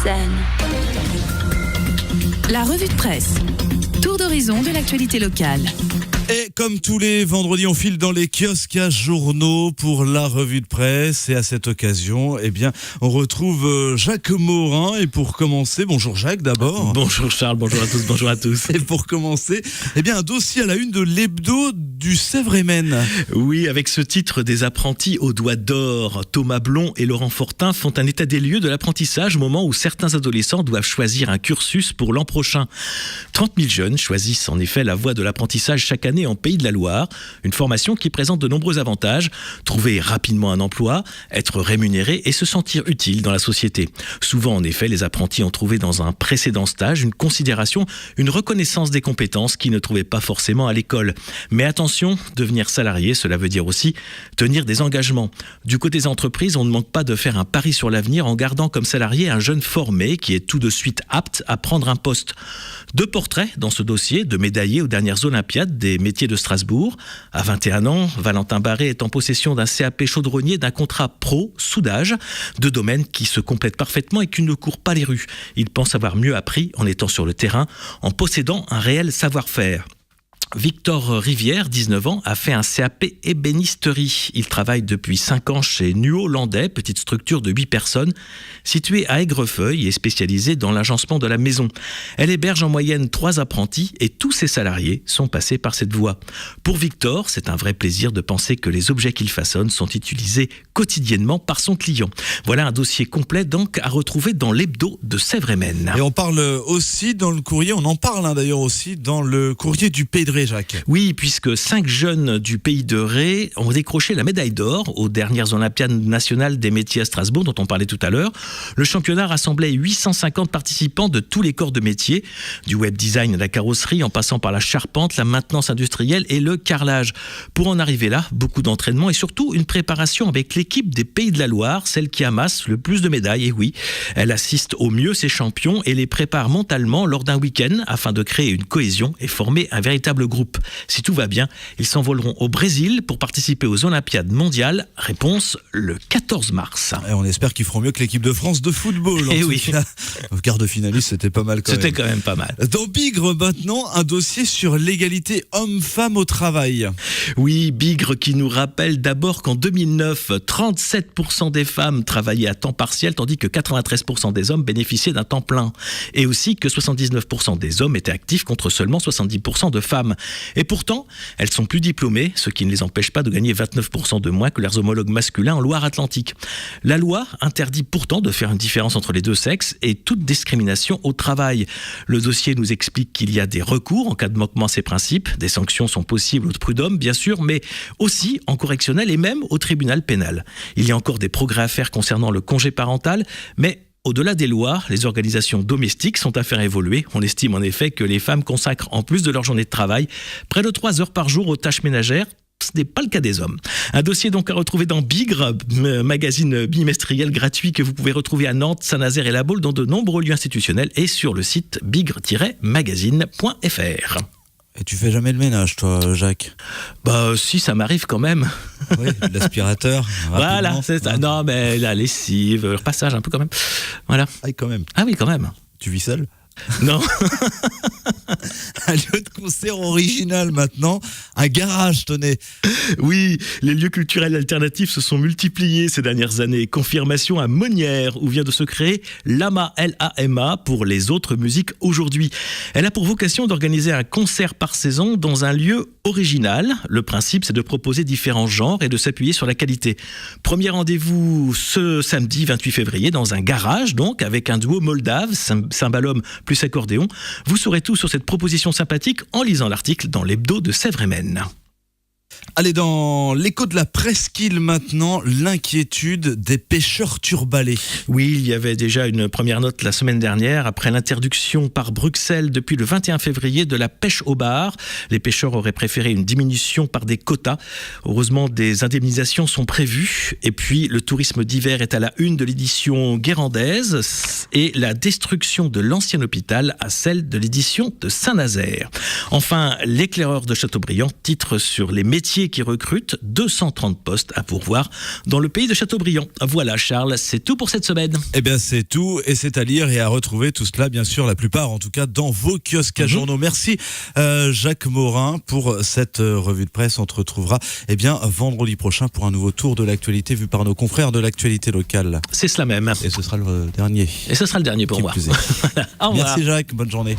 Seine. La revue de presse. Tour d'horizon de l'actualité locale. Et comme tous les vendredis, on file dans les kiosques à journaux pour la revue de presse. Et à cette occasion, on retrouve Jacques Morin. Et pour commencer, bonjour Jacques d'abord. Bonjour Charles, bonjour à tous. Et pour commencer, un dossier à la une de l'hebdo du Sèvres-et-Maine. Oui, avec ce titre des apprentis aux doigts d'or. Thomas Blond et Laurent Fortin font un état des lieux de l'apprentissage au moment où certains adolescents doivent choisir un cursus pour l'an prochain. 30 000 jeunes choisissent en effet la voie de l'apprentissage chaque année en Pays de la Loire, une formation qui présente de nombreux avantages, trouver rapidement un emploi, être rémunéré et se sentir utile dans la société. Souvent en effet, les apprentis ont trouvé dans un précédent stage une considération, une reconnaissance des compétences qu'ils ne trouvaient pas forcément à l'école. Mais attention, devenir salarié, cela veut dire aussi tenir des engagements. Du côté des entreprises, on ne manque pas de faire un pari sur l'avenir en gardant comme salarié un jeune formé qui est tout de suite apte à prendre un poste. 2 portraits dans ce dossier de médaillés aux dernières Olympiades des métiers de Strasbourg. À 21 ans, Valentin Barré est en possession d'un CAP chaudronnier, d'un contrat pro soudage, 2 domaines qui se complètent parfaitement et qui ne courent pas les rues. Il pense avoir mieux appris en étant sur le terrain, en possédant un réel savoir-faire. Victor Rivière, 19 ans, a fait un CAP ébénisterie. Il travaille depuis 5 ans chez Nuo Landais, petite structure de 8 personnes, située à Aigrefeuille et spécialisée dans l'agencement de la maison. Elle héberge en moyenne 3 apprentis et tous ses salariés sont passés par cette voie. Pour Victor, c'est un vrai plaisir de penser que les objets qu'il façonne sont utilisés quotidiennement par son client. Voilà un dossier complet donc à retrouver dans l'hebdo de Sèvres-et-Maine. Et on parle aussi dans le courrier, on en parle d'ailleurs aussi dans le courrier du Pays de Ré, Jacques. Oui, puisque 5 jeunes du Pays de Ré ont décroché la médaille d'or aux dernières Olympiades nationales des métiers à Strasbourg, dont on parlait tout à l'heure. Le championnat rassemblait 850 participants de tous les corps de métier, du web design à la carrosserie, en passant par la charpente, la maintenance industrielle et le carrelage. Pour en arriver là, beaucoup d'entraînement et surtout une préparation avec l'équipe des Pays de la Loire, celle qui amasse le plus de médailles. Et oui, elle assiste au mieux ses champions et les prépare mentalement lors d'un week-end afin de créer une cohésion et former un véritable groupe. Si tout va bien, ils s'envoleront au Brésil pour participer aux Olympiades mondiales. Réponse le 14 mars. Et on espère qu'ils feront mieux que l'équipe de France de football. Et oui. Au quart de finaliste, c'était pas mal C'était quand même pas mal. Dans Bigre, maintenant, un dossier sur l'égalité homme-femme au travail. Oui, Bigre qui nous rappelle d'abord qu'en 2009, 37% des femmes travaillaient à temps partiel, tandis que 93% des hommes bénéficiaient d'un temps plein. Et aussi que 79% des hommes étaient actifs contre seulement 70% de femmes. Et pourtant, elles sont plus diplômées, ce qui ne les empêche pas de gagner 29% de moins que leurs homologues masculins en Loire-Atlantique. La loi interdit pourtant de faire une différence entre les deux sexes et toute discrimination au travail. Le dossier nous explique qu'il y a des recours en cas de manquement à ces principes. Des sanctions sont possibles au prud'homme, bien sûr, mais aussi en correctionnel et même au tribunal pénal. Il y a encore des progrès à faire concernant le congé parental, mais au-delà des lois, les organisations domestiques sont à faire évoluer. On estime en effet que les femmes consacrent, en plus de leur journée de travail, près de 3 heures par jour aux tâches ménagères. Ce n'est pas le cas des hommes. Un dossier donc à retrouver dans Bigre, magazine bimestriel gratuit que vous pouvez retrouver à Nantes, Saint-Nazaire et La Baule dans de nombreux lieux institutionnels et sur le site bigre-magazine.fr. Et tu fais jamais le ménage, toi, Jacques? Bah, si, ça m'arrive quand même. Oui, l'aspirateur. Voilà, c'est ça. Non, mais la lessive, le repassage un peu quand même. Voilà. Ah, quand même. Ah oui, quand même. Tu vis seul? Non. Un lieu de concert original maintenant, un garage, tenez. Oui, les lieux culturels alternatifs se sont multipliés ces dernières années. Confirmation à Monnières, où vient de se créer l'AMA, L-A-M-A, pour les autres musiques aujourd'hui. Elle a pour vocation d'organiser un concert par saison dans un lieu original. Le principe, c'est de proposer différents genres et de s'appuyer sur la qualité. Premier rendez-vous ce samedi 28 février dans un garage, donc, avec un duo moldave, cymbalum plus accordéon. Vous saurez tout sur cette proposition sympathique en lisant l'article dans l'hebdo de Sèvres-et-Maine. Allez, dans l'écho de la presqu'île maintenant, l'inquiétude des pêcheurs turbalés. Oui, il y avait déjà une première note la semaine dernière. Après l'interdiction par Bruxelles depuis le 21 février de la pêche au bar, les pêcheurs auraient préféré une diminution par des quotas. Heureusement, des indemnisations sont prévues. Et puis, le tourisme d'hiver est à la une de l'édition guérandaise et la destruction de l'ancien hôpital à celle de l'édition de Saint-Nazaire. Enfin, l'éclaireur de Châteaubriand titre sur les métiers métiers qui recrutent, 230 postes à pourvoir dans le pays de Châteaubriand. Voilà Charles, c'est tout pour cette semaine. Eh bien c'est tout et c'est à lire et à retrouver tout cela bien sûr, la plupart en tout cas dans vos kiosques à journaux. Merci Jacques Morin pour cette revue de presse. On te retrouvera vendredi prochain pour un nouveau tour de l'actualité vu par nos confrères de l'actualité locale. C'est cela même. Et ce sera le dernier. Et ce sera le dernier pour moi. Au revoir. Merci Jacques, bonne journée.